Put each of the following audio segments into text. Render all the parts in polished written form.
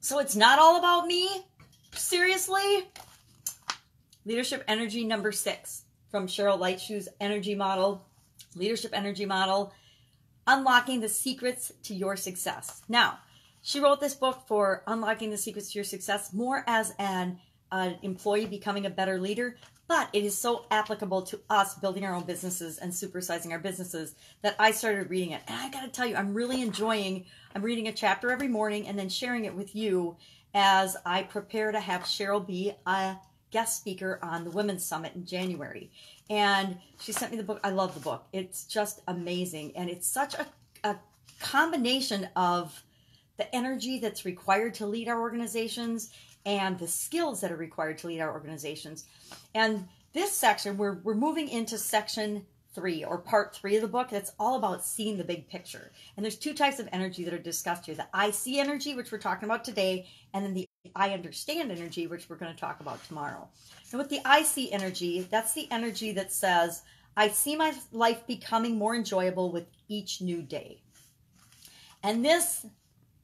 So it's not all about me? Seriously? Leadership Energy number 6 from Cheryl Lightshoe's energy model, leadership energy model, Unlocking the Secrets to Your Success. Now, she wrote this book for Unlocking the Secrets to Your Success more as an employee becoming a better leader, but it is so applicable to us building our own businesses and supersizing our businesses that I started reading it. And I got to tell you, I'm reading a chapter every morning and then sharing it with you as I prepare to have Cheryl be a guest speaker on the Women's Summit in January. And she sent me the book. I love the book. It's just amazing. And it's such a combination of the energy that's required to lead our organizations and the skills that are required to lead our organizations. And this section, we're moving into section 3 or part 3 of the book. That's all about seeing the big picture. And there's 2 types of energy that are discussed here. The iSee energy, which we're talking about today, and then the I understand energy, which we're going to talk about tomorrow. And with the iSee energy, that's the energy that says, I see my life becoming more enjoyable with each new day. And this,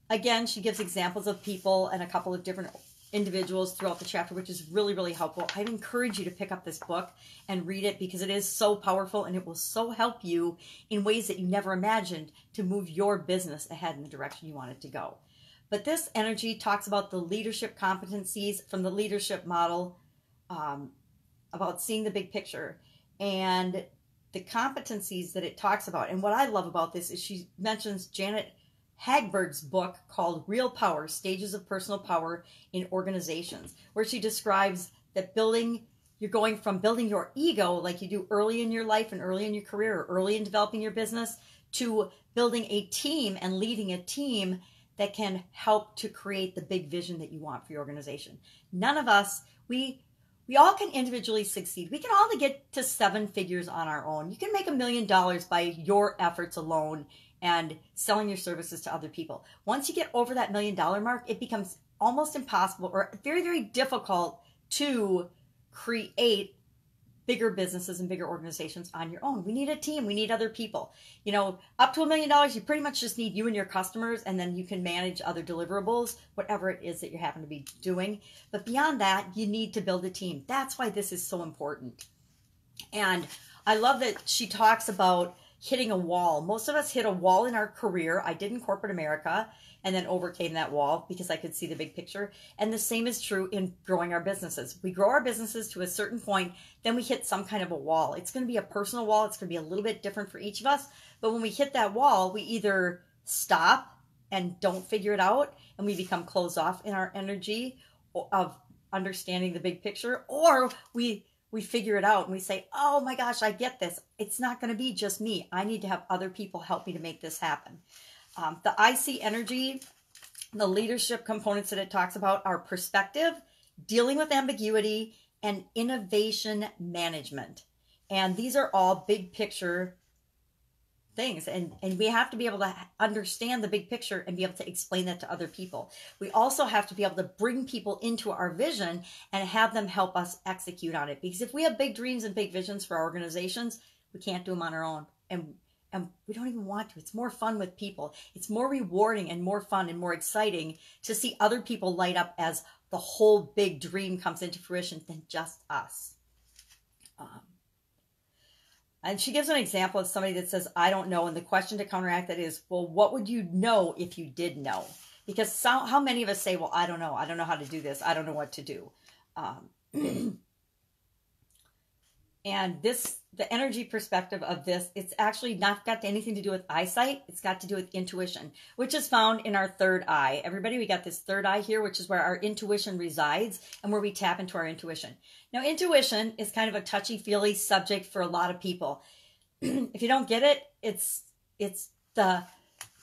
again, she gives examples of people and a couple of different individuals throughout the chapter, which is really, really helpful. I'd encourage you to pick up this book and read it because it is so powerful and it will so help you in ways that you never imagined to move your business ahead in the direction you want it to go. But this energy talks about the leadership competencies from the leadership model, about seeing the big picture and the competencies that it talks about. And what I love about this is she mentions Janet Hagberg's book called Real Power, Stages of Personal Power in Organizations, where she describes that you're going from building your ego like you do early in your life and early in your career or early in developing your business to building a team and leading a team that can help to create the big vision that you want for your organization. None of us, we all can individually succeed. We can all get to 7 figures on our own. You can make $1 million by your efforts alone and selling your services to other people. Once you get over that $1 million mark, it becomes almost impossible or very, very difficult to create bigger businesses and bigger organizations on your own. We need a team. We need other people. You know, up to $1 million, you pretty much just need you and your customers, and then you can manage other deliverables, whatever it is that you happen to be doing. But beyond that, you need to build a team. That's why this is so important. And I love that she talks about hitting a wall. Most of us hit a wall in our career. I did in corporate America and then overcame that wall because I could see the big picture. And the same is true in growing our businesses. We grow our businesses to a certain point, then we hit some kind of a wall. It's going to be a personal wall. It's going to be a little bit different for each of us. But when we hit that wall, we either stop and don't figure it out and we become closed off in our energy of understanding the big picture, or we figure it out and we say, oh my gosh, I get this. It's not going to be just me. I need to have other people help me to make this happen. The iSee energy, the leadership components that it talks about are perspective, dealing with ambiguity, and innovation management. And these are all big picture things. And we have to be able to understand the big picture and be able to explain that to other people. We also have to be able to bring people into our vision and have them help us execute on it. Because if we have big dreams and big visions for our organizations, we can't do them on our own. And we don't even want to. It's more fun with people. It's more rewarding and more fun and more exciting to see other people light up as the whole big dream comes into fruition than just us. And she gives an example of somebody that says, I don't know. And the question to counteract that is, well, what would you know if you did know? Because how many of us say, well, I don't know. I don't know how to do this. I don't know what to do. And the energy perspective of this, it's actually not got anything to do with eyesight. It's got to do with intuition, which is found in our third eye. Everybody, we got this third eye here, which is where our intuition resides and where we tap into our intuition. Now, intuition is kind of a touchy-feely subject for a lot of people. If you don't get it, it's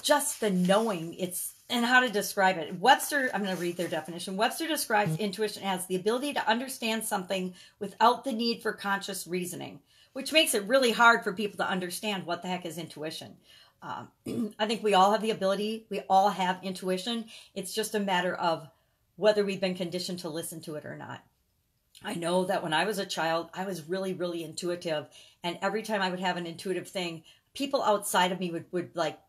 just the knowing. And how to describe it. Webster, I'm going to read their definition. Webster describes intuition as the ability to understand something without the need for conscious reasoning, which makes it really hard for people to understand what the heck is intuition. I think we all have the ability. We all have intuition. It's just a matter of whether we've been conditioned to listen to it or not. I know that when I was a child, I was really, really intuitive. And every time I would have an intuitive thing, people outside of me would like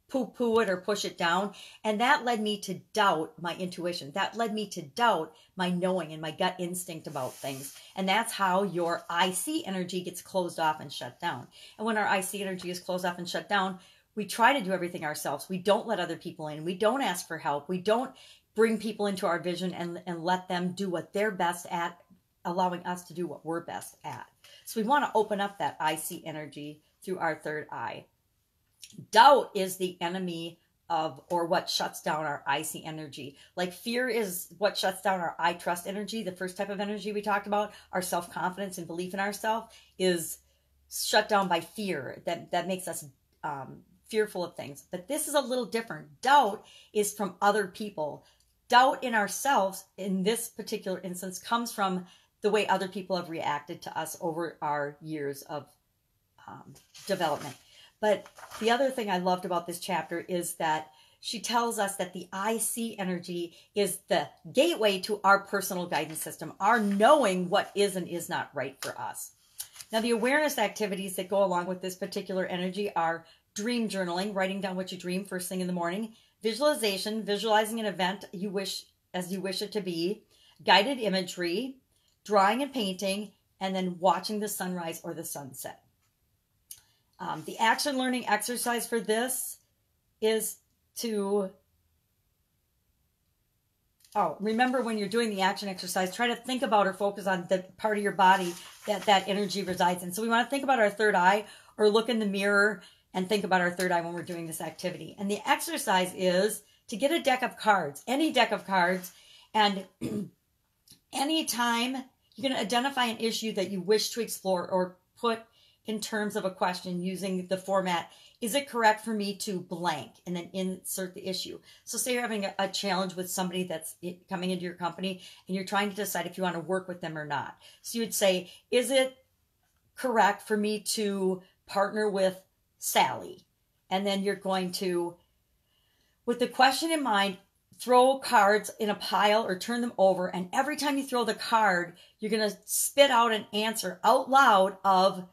poo-poo it or push it down. And that led me to doubt my intuition. That led me to doubt my knowing and my gut instinct about things. And that's how your iSee energy gets closed off and shut down. And when our iSee energy is closed off and shut down, we try to do everything ourselves. We don't let other people in. We don't ask for help. We don't bring people into our vision and let them do what they're best at, allowing us to do what we're best at. So we want to open up that iSee energy through our third eye. Doubt is the enemy of, or what shuts down our iSee energy. Like fear is what shuts down our I trust energy. The first type of energy we talked about, our self-confidence and belief in ourselves, is shut down by fear. That makes us fearful of things. But this is a little different. Doubt is from other people. Doubt in ourselves, in this particular instance, comes from the way other people have reacted to us over our years of development. But the other thing I loved about this chapter is that she tells us that the iSee energy is the gateway to our personal guidance system, our knowing what is and is not right for us. Now, the awareness activities that go along with this particular energy are dream journaling, writing down what you dream first thing in the morning, visualization, visualizing an event you wish as you wish it to be, guided imagery, drawing and painting, and then watching the sunrise or the sunset. The action learning exercise for this is to, remember when you're doing the action exercise, try to think about or focus on the part of your body that energy resides in. So we want to think about our third eye, or look in the mirror and think about our third eye when we're doing this activity. And the exercise is to get a deck of cards, any deck of cards, and anytime you're going to identify an issue that you wish to explore or put in terms of a question using the format, is it correct for me to blank, and then insert the issue. So say you're having a challenge with somebody that's coming into your company and you're trying to decide if you want to work with them or not. So you would say, is it correct for me to partner with Sally? And then you're going to, with the question in mind, throw cards in a pile or turn them over. And every time you throw the card, you're going to spit out an answer out loud of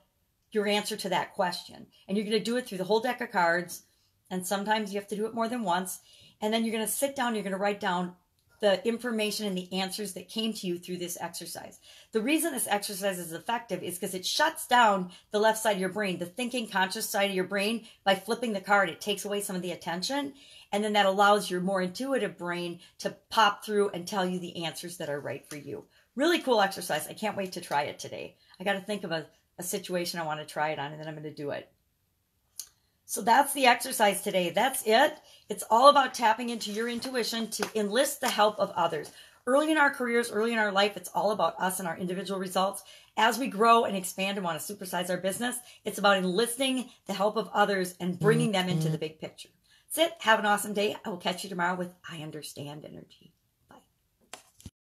your answer to that question. And you're going to do it through the whole deck of cards. And sometimes you have to do it more than once. And then you're going to sit down, you're going to write down the information and the answers that came to you through this exercise. The reason this exercise is effective is because it shuts down the left side of your brain, the thinking, conscious side of your brain. By flipping the card, it takes away some of the attention. And then that allows your more intuitive brain to pop through and tell you the answers that are right for you. Really cool exercise. I can't wait to try it today. I got to think of a situation I want to try it on, and then I'm going to do it. So that's the exercise today. That's it. It's all about tapping into your intuition to enlist the help of others. Early in our careers, early in our life, it's all about us and our individual results. As we grow and expand and want to supersize our business, it's about enlisting the help of others and bringing them into the big picture. That's it. Have an awesome day. I will catch you tomorrow with I Understand Energy.